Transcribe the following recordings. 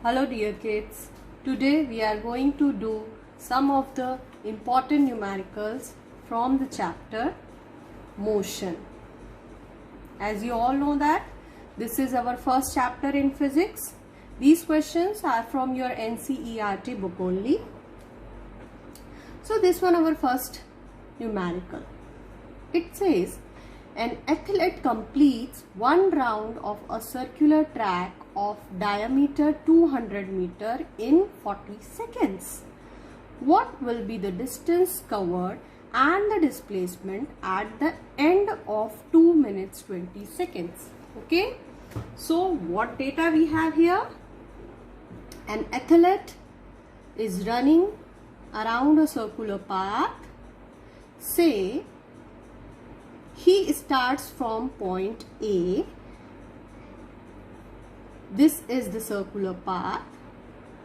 Hello dear kids, today we are going to do some of the important numericals from the chapter Motion. As you all know that this is our first chapter in physics. These questions are from your NCERT book only. So this one our first numerical. It says an athlete completes one round of a circular track of diameter 200 meter in 40 seconds. What will be the distance covered and the displacement at the end of 2 minutes 20 seconds? Okay. So what data we have here? An athlete is running around a circular path. Say he starts from point A. This is the circular path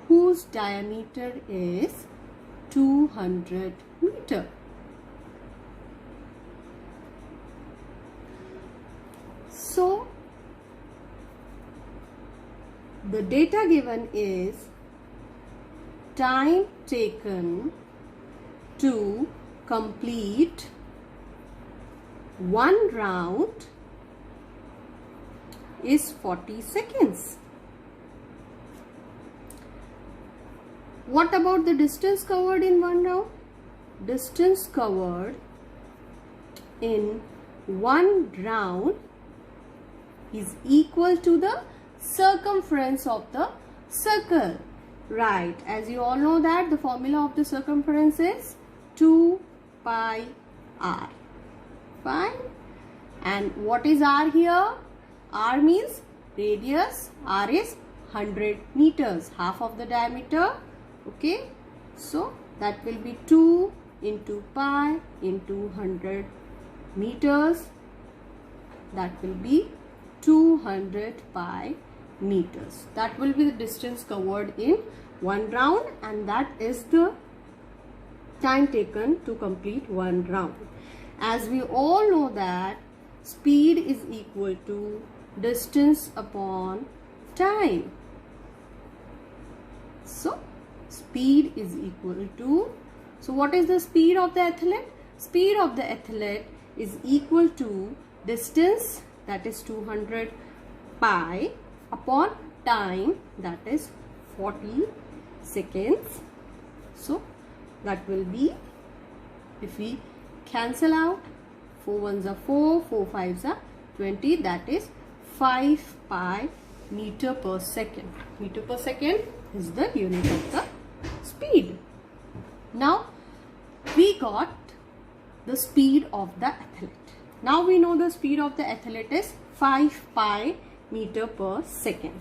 whose diameter is 200 meter. So the data given is time taken to complete one round is 40 seconds. What about the distance covered in one round? Distance covered in one round is equal to the circumference of the circle. Right, as you all know that the formula of the circumference is 2 pi r. Fine. And what is r here? R means radius, r is 100 meters, half of the diameter. Okay, so that will be 2 into pi into 100 meters. That will be 200 pi meters. That will be the distance covered in one round, and that is the time taken to complete one round. As we all know that speed is equal to distance upon time. So speed is equal to, so what is the speed of the athlete? Speed of the athlete is equal to distance, that is 200 pi, upon time, that is 40 seconds. So that will be, if we cancel out, 4 ones are 4, 4 fives are 20, that is 5 pi meter per second. Meter per second is the unit of the speed. Now we got the speed of the athlete. Now we know the speed of the athlete is 5 pi meter per second.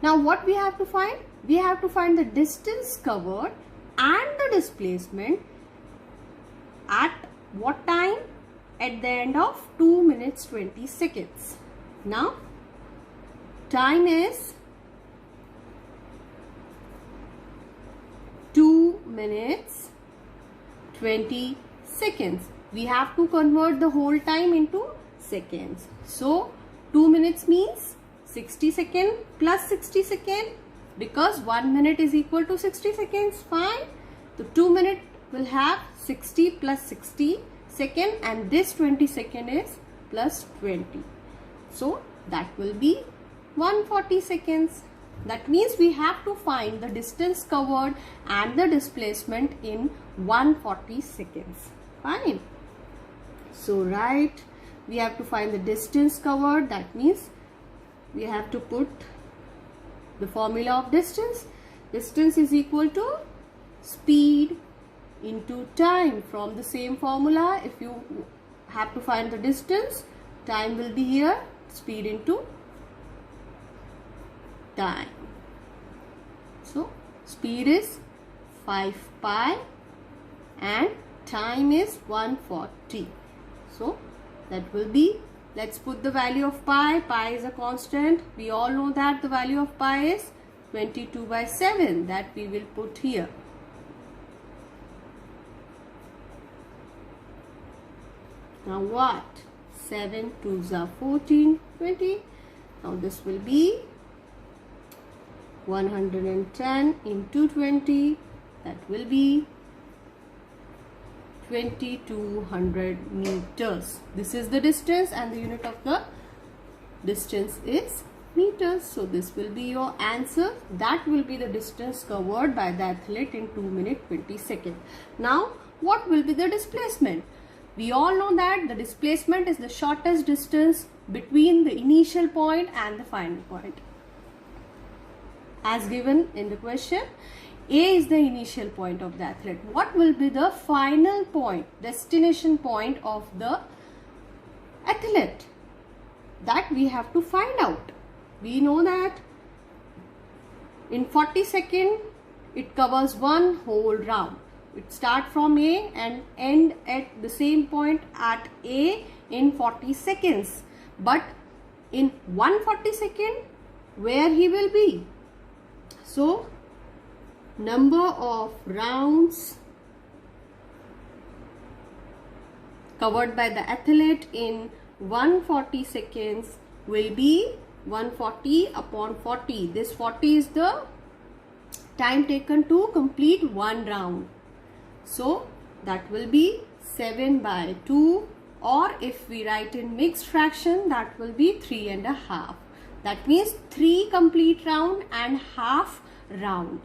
Now what we have to find? We have to find the distance covered and the displacement at what time? At the end of 2 minutes 20 seconds. Now time is 2 minutes 20 seconds. We have to convert the whole time into seconds. So 2 minutes means 60 seconds plus 60 seconds, because 1 minute is equal to 60 seconds. Fine. So 2 minutes will have 60 plus 60 second, and this 20 second is plus 20. So that will be 140 seconds. That means we have to find the distance covered and the displacement in 140 seconds. Fine. So right, we have to find the distance covered. That means we have to put the formula of distance. Distance is equal to speed into time. From the same formula, if you have to find the distance, time will be here, speed into time. So speed is 5 pi and time is 140. So that will be, let's put the value of pi. Pi is a constant. We all know that the value of pi is 22 by 7. That we will put here. Now what? 7 2s are 14, 20. Now this will be 110 into 20, that will be 2200 meters. This is the distance and the unit of the distance is meters. So this will be your answer. That will be the distance covered by the athlete in 2 minutes 20 seconds. Now what will be the displacement? We all know that the displacement is the shortest distance between the initial point and the final point. As given in the question, A is the initial point of the athlete. What will be the final point, destination point of the athlete? That we have to find out. We know that in 40 seconds it covers one whole round. It start from A and end at the same point at A in 40 seconds. But in 140 seconds, where he will be? So, number of rounds covered by the athlete in 140 seconds will be 140 upon 40. This 40 is the time taken to complete one round. So, that will be 7 by 2, or if we write in mixed fraction, that will be 3.5. That means 3 complete round and half round.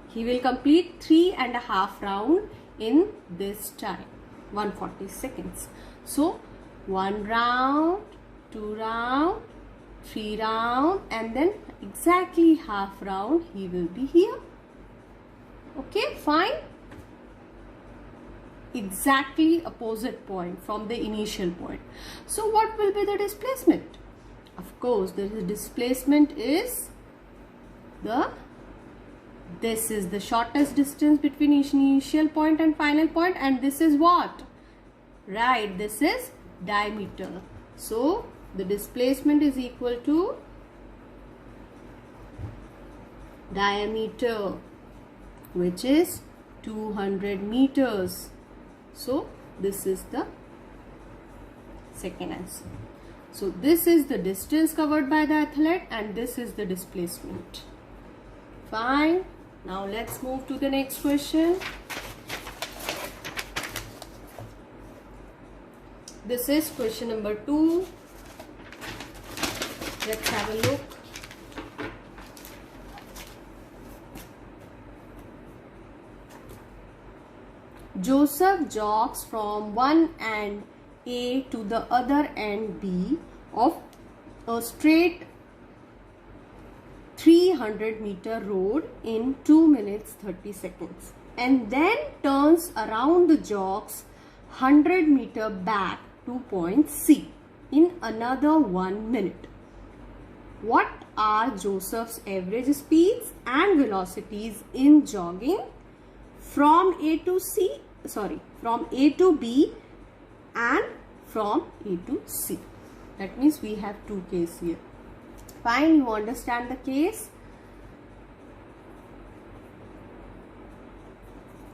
He will complete 3.5 round in this time, 140 seconds. So, 1 round, 2 round, 3 round, and then exactly half round he will be here. Okay, fine. Exactly opposite point from the initial point. So, what will be the displacement? Of course, the displacement is this is the shortest distance between initial point and final point, and this is what? Right, this is diameter. So, the displacement is equal to diameter, which is 200 meters. So, this is the second answer. So, this is the distance covered by the athlete and this is the displacement. Fine. Now, let's move to the next question. This is question number 2. Let's have a look. Joseph jogs from one end A to the other end B of a straight 300 meter road in 2 minutes 30 seconds and then turns around the jogs 100 meter back to point C in another 1 minute. What are Joseph's average speeds and velocities in jogging from A to B and from A to C? That means we have two cases here. Fine, you understand the case.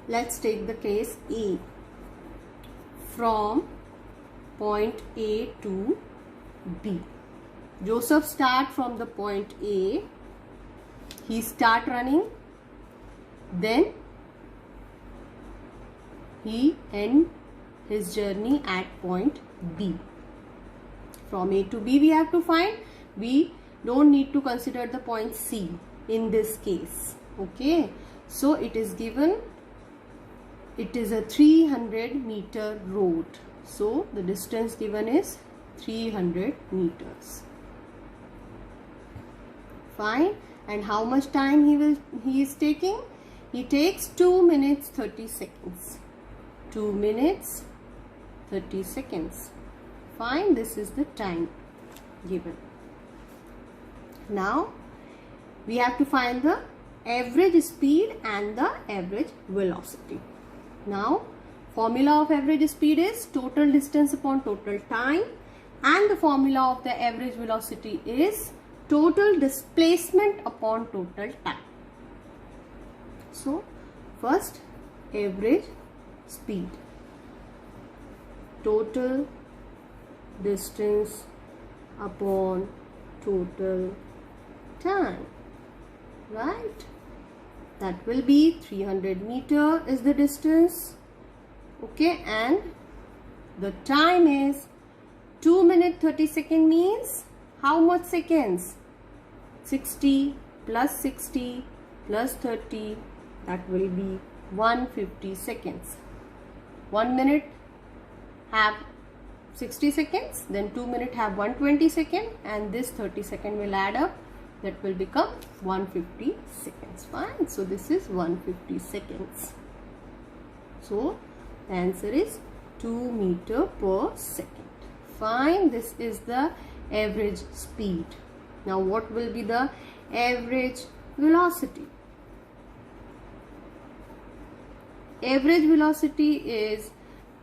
Let's take the case A. From point A to B. Joseph start from the point A. He start running. Then he end his journey at point B. From A to B we have to find. We don't need to consider the point C in this case. Okay. So it is given. It is a 300 meter road. So the distance given is 300 meters. Fine. And how much time he is taking? He takes 2 minutes 30 seconds. 2 minutes 30 seconds. Fine, this is the time given. Now we have to find the average speed and the average velocity. Now formula of average speed is total distance upon total time, and the formula of the average velocity is total displacement upon total time. So first, average speed, total distance upon total time. right? That will be 300 meter is the distance. Okay, and the time is 2 minutes 30 seconds means how much seconds? 60 plus 60 plus 30, that will be 150 seconds. 1 minute have 60 seconds, then 2 minutes have 120 seconds, and this 30 seconds will add up. That will become 150 seconds. Fine. So this is 150 seconds. So the answer is 2 meter per second. Fine. This is the average speed. Now what will be the average velocity? Average velocity is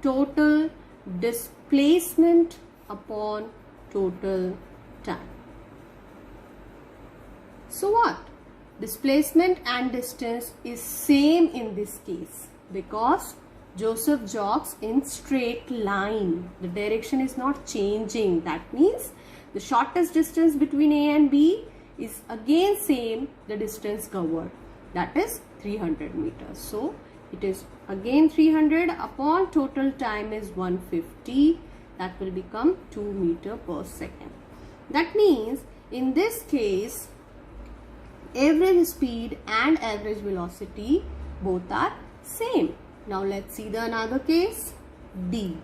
total displacement upon total time. So what? Displacement and distance is same in this case because Joseph jogs in straight line. The direction is not changing. That means the shortest distance between A and B is again same the distance covered. That is 300 meters. So it is again 300 upon total time is 150. That will become 2 meter per second. That means in this case average speed and average velocity both are same. Now let's see the another case. D.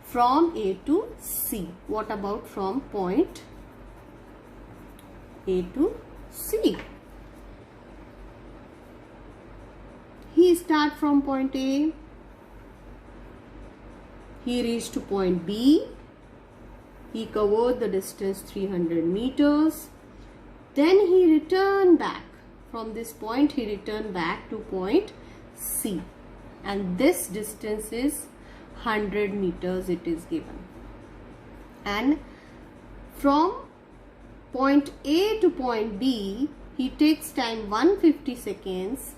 From A to C. What about from point A to C? He start from point A. He reached to point B. He covered the distance 300 meters. Then he returned back. From this point he returned back to point C. And this distance is 100 meters it is given. And from point A to point B he takes time 150 seconds.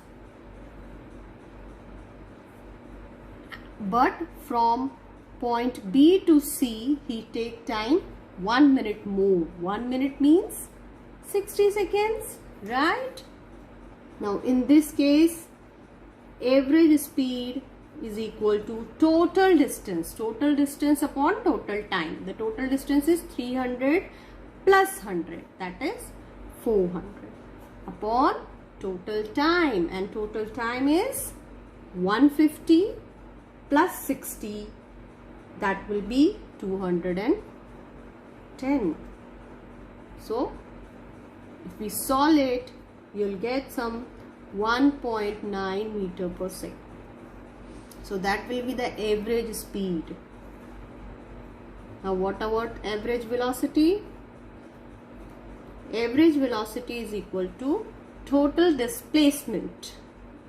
But from point B to C he take time 1 minute more. 1 minute means 60 seconds, right? Now in this case average speed is equal to total distance upon total time. The total distance is 300 plus 100, that is 400 upon total time, and total time is 150 plus 60, that will be 210. So if we solve it, you'll get some 1.9 meter per second. So that will be the average speed. Now what about average velocity? Average velocity is equal to total displacement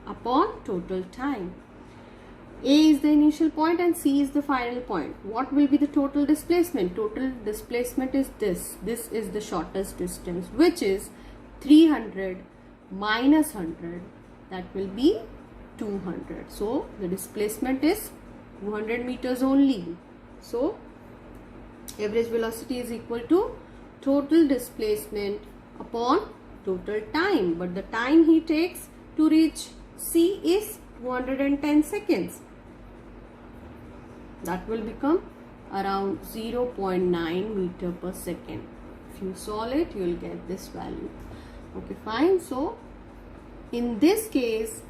upon total time. A is the initial point and C is the final point. What will be the total displacement? Total displacement is this. This is the shortest distance, which is 300 minus 100. That will be 200. So the displacement is 200 meters only. So average velocity is equal to total displacement upon total time. But the time he takes to reach C is 210 seconds. That will become around 0.9 meter per second. If you solve it, you will get this value. Okay, fine. So in this case,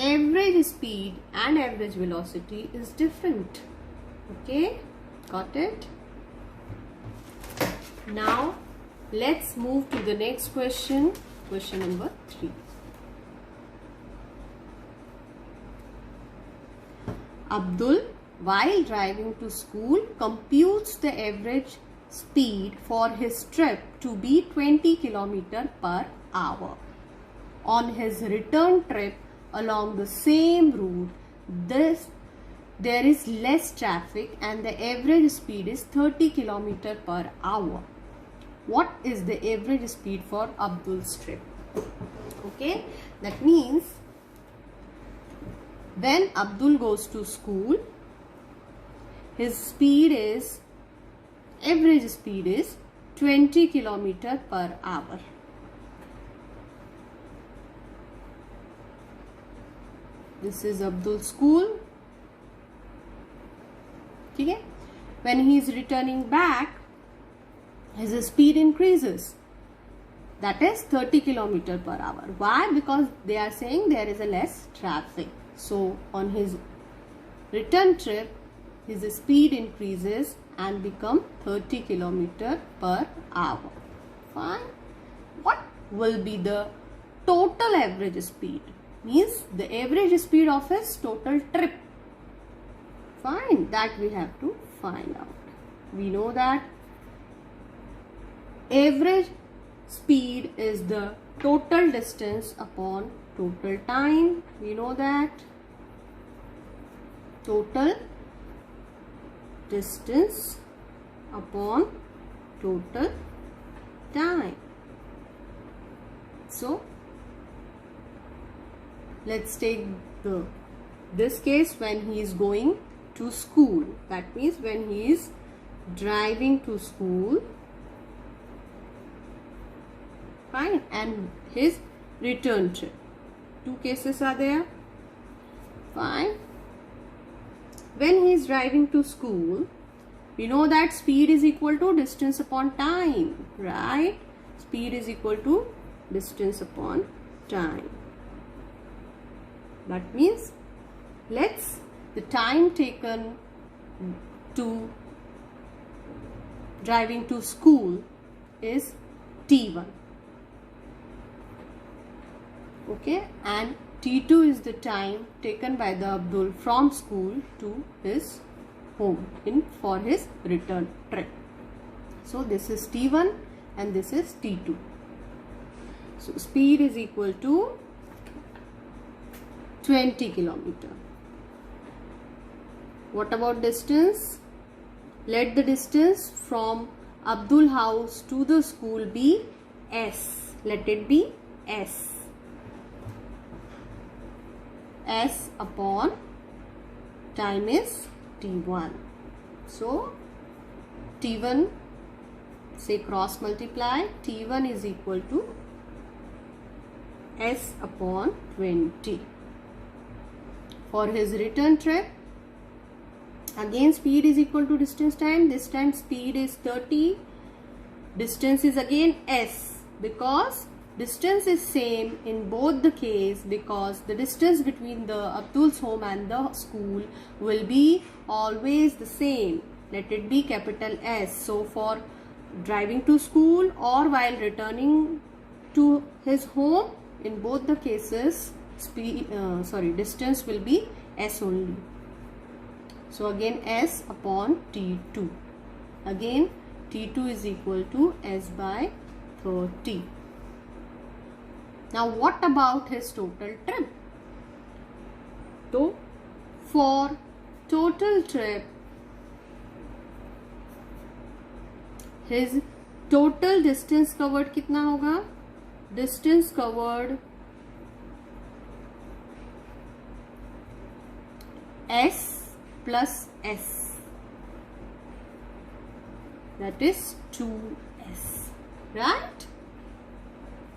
average speed and average velocity is different. Okay, got it? Now let's move to the next question. Question number 3. Abdul, while driving to school, computes the average speed for his trip to be 20 km per hour. On his return trip along the same route, there is less traffic and the average speed is 30 km per hour. What is the average speed for Abdul's trip? Okay, that means when Abdul goes to school, his average speed is 20 km per hour. This is Abdul's school. ठीक है. When he is returning back, his speed increases. That is 30 km per hour. Why? Because they are saying there is a less traffic. So on his return trip, his speed increases and become 30 km per hour. Fine. What will be the total average speed? Means the average speed of his total trip. Fine. That we have to find out. We know that average speed is the total distance upon total time. We know that total distance upon total time. So let's take this case when he is going to school. That means when he is driving to school. Fine. And his return trip. Two cases are there. Fine. When he is driving to school, we know that speed is equal to distance upon time, right? Speed is equal to distance upon time. That means the time taken to driving to school is T1. Okay, and T2 is the time taken by the Abdul from school to his home for his return trip. So this is T1 and this is T2. So speed is equal to 20 km. What about distance? Let the distance from Abdul house to the school be S. Let it be S. S upon time is T1. So T1, say cross multiply, T1 is equal to S upon 20. For his return trip, again speed is equal to distance time. This time speed is 30. Distance is again S, because distance is same in both the case, because the distance between the Abdul's home and the school will be always the same. Let it be capital S. So for driving to school or while returning to his home, in both the cases distance will be S only. So again S upon T2. Again T2 is equal to S by 30. Now what about his total trip? So for total trip, his total distance covered कितना होगा? Distance covered S plus S, that is 2S, right?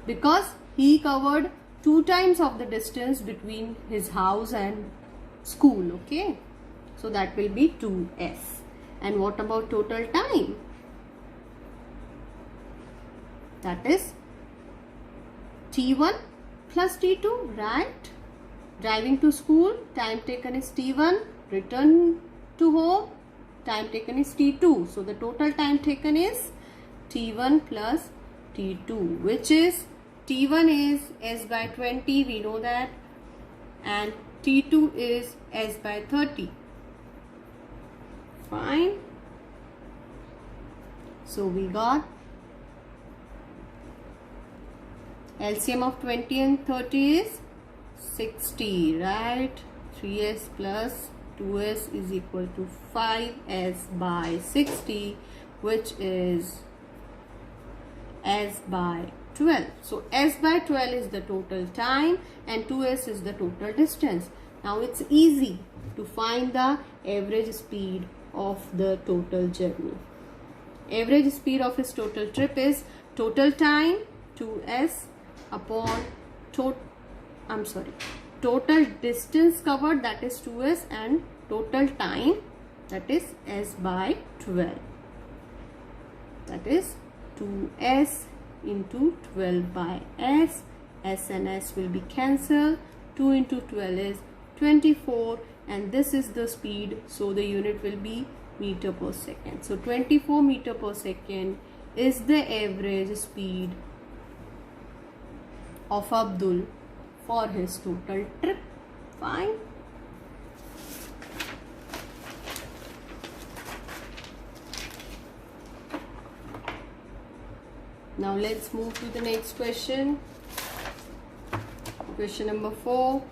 Because he covered 2 times of the distance between his house and school, okay? So that will be 2S. And what about total time? That is T1 plus T2, right? Driving to school, time taken is T1. Return to home, time taken is T2. So the total time taken is T1 plus T2, which is T1 is S by 20, we know that, and T2 is S by 30. Fine. So we got LCM of 20 and 30 is 60, right? 3S plus 2S is equal to 5S by 60, which is S by 12. So S by 12 is the total time and 2S is the total distance. Now it's easy to find the average speed of the total journey. Average speed of his total trip is total time 2S upon total distance covered, that is 2s, and total time, that is s by 12. That is 2s into 12 by s. S and s will be cancelled. 2 into 12 is 24, and this is the speed, so the unit will be meter per second. So 24 meter per second is the average speed of Abdul for his total trip. Fine. Now let's move to the next question. Question number 4.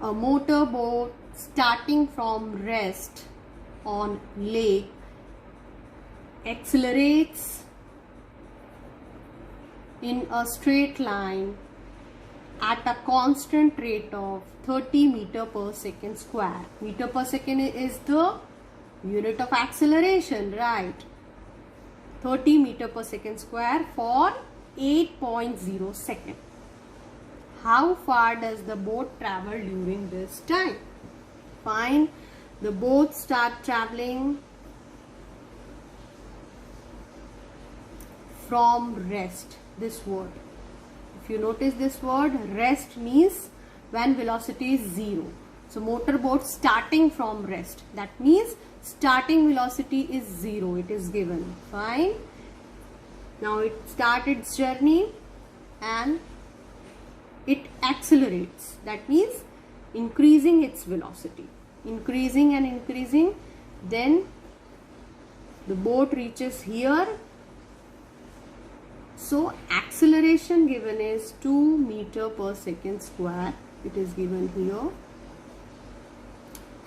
A motorboat starting from rest on lake accelerates in a straight line at a constant rate of 30 meter per second square. Meter per second is the unit of acceleration, right? 30 meter per second square for 8.0 seconds. How far does the boat travel during this time? Fine. The boat start traveling from rest. This word. If you notice this word, rest means when velocity is 0. So motorboat starting from rest. That means starting velocity is 0. It is given. Fine. Now it started its journey and it accelerates. That means increasing its velocity. Increasing and increasing. Then the boat reaches here. So acceleration given is 2 meter per second square. It is given here.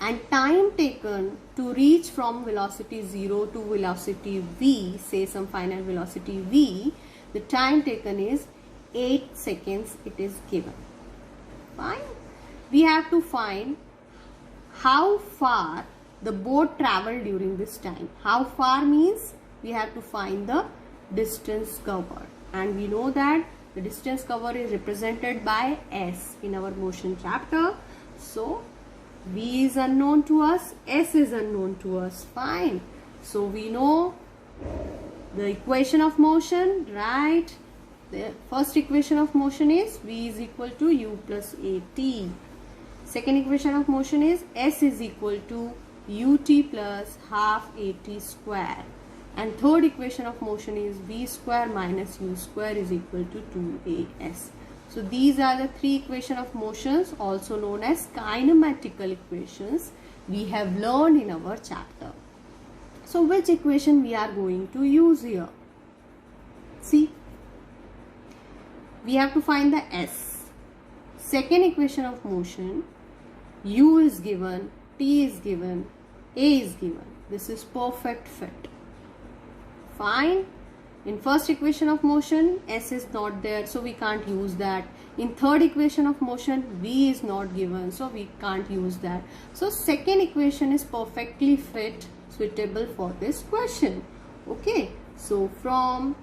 And time taken to reach from velocity 0 to velocity v, say some final velocity v, the time taken is 8 seconds. It is given. Fine. We have to find how far the boat traveled during this time. How far means we have to find the distance covered, and we know that the distance covered is represented by s in our motion chapter. So v is unknown to us, s is unknown to us. Fine. So we know the equation of motion, right? The first equation of motion is v is equal to u plus at. Second equation of motion is s is equal to ut plus half at square. And third equation of motion is v square minus u square is equal to 2as. So these are the three equations of motions, also known as kinematical equations, we have learned in our chapter. So which equation we are going to use here? See, we have to find the s. Second equation of motion, u is given, t is given, a is given. This is perfect fit. Fine. In first equation of motion, s is not there, so we can't use that. In third equation of motion, v is not given, so we can't use that. So second equation is perfectly fit, suitable for this question. Okay. So from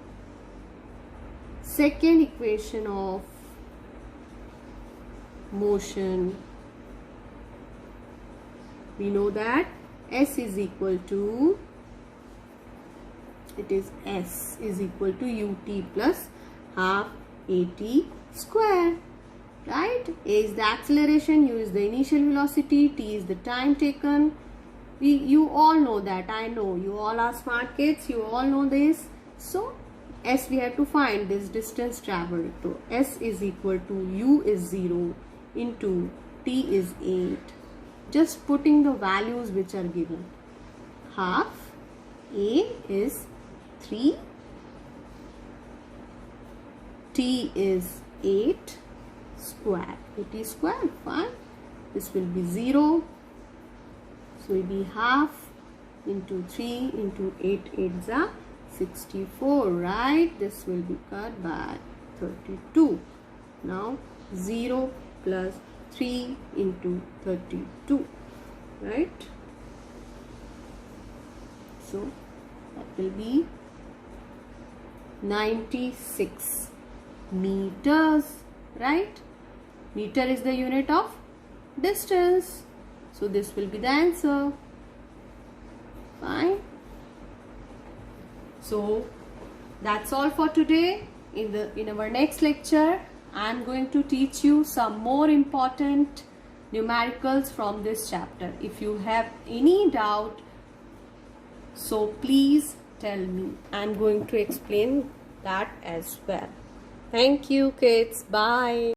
second equation of motion, we know that s is equal to, it is s is equal to ut plus half at square, right? A is the acceleration, u is the initial velocity, t is the time taken. You all know that. I know you all are smart kids, you all know this. So s we have to find this distance traveled. So s is equal to u is 0 into t is 8. Just putting the values which are given. Half a is 3, t is 8 square, 80 square. Fine. This will be 0, so it will be half into 3 into 8 8s are 64, right? This will be cut by 32. Now 0 plus 3 into 32, right? So that will be 96. meters, right? Meter is the unit of distance. So this will be the answer. Fine. So that's all for today. In our next lecture, I am going to teach you some more important numericals from this chapter. If you have any doubt, so please tell me. I am going to explain that as well. Thank you, kids. Bye.